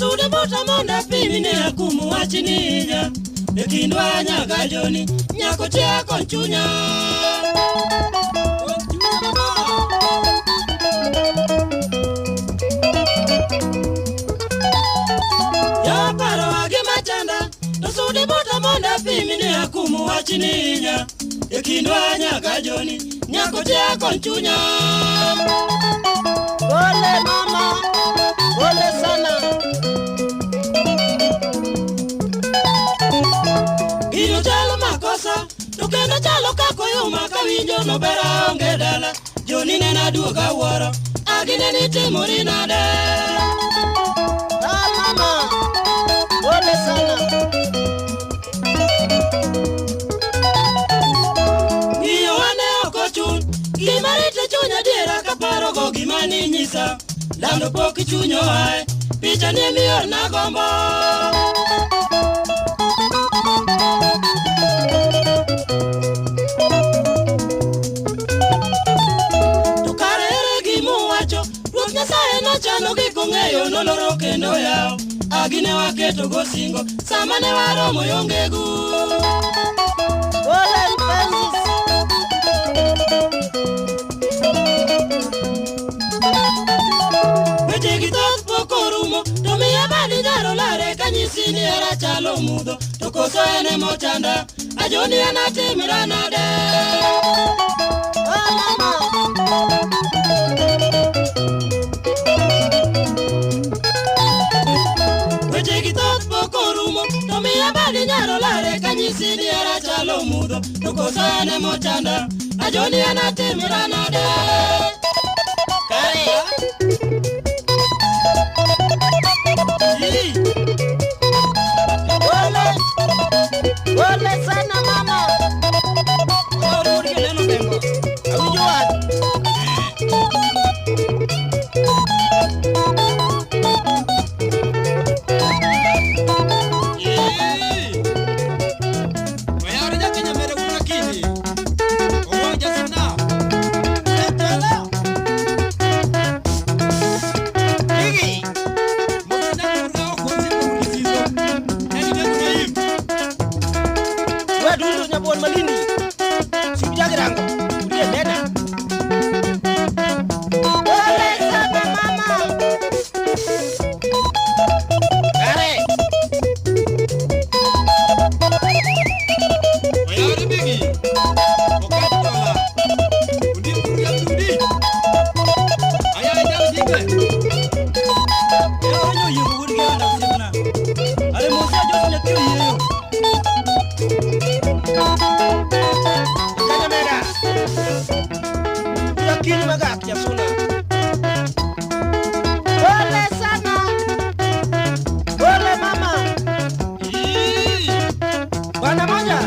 Sude bota monda pimi ne akumu wachininya. Ekindwa nyaga joni, nyako tia konchunya. Ya paro agi machanda, sude bota monda pimi ne akumu wachininya. Ekindwa nyaga joni, nyako tia konchunya. Ole mama, ole sana. Iyo chalo makosa, tukendo chalo kako yuma kawinjo no bera onge dala. Joni nena duoga woro, agine ni timori nade. Ah mama, ole sana. Iyo wane okochun, gimarite chunya diera kaparo go gimani nyisa. Lando poki chunyo hai, picha ni miyor na gombo. Chano giko ng'eyo noloro kendo yao. Agine waketo gosingo, sama ne waromo yongegu. Ole mpenzi. Weche gitos poko rumo, to miya badi daro lare kanyisi ni era chalo mudho. To koso ene mochanda, ajoni anatimira nade. Oh mama. Abadi nyaro lare kanyisi ni era chalo mudho. Toko sane mochanda, ajoni anatimira nade. Kare. Ole. Ole sana mama. Oro ke leno bengo. Awijuat. Dulu nyabon malini sibijaga rango ulie leda ole sana mama kare Oyari bigi okatola undi kuria tundi aya jam dibe yo yo yugo gurge anda simna ale mosa jo ne tiyo Kanya mera Ula kini magak ya suna Ole sana Ole mama Bana moja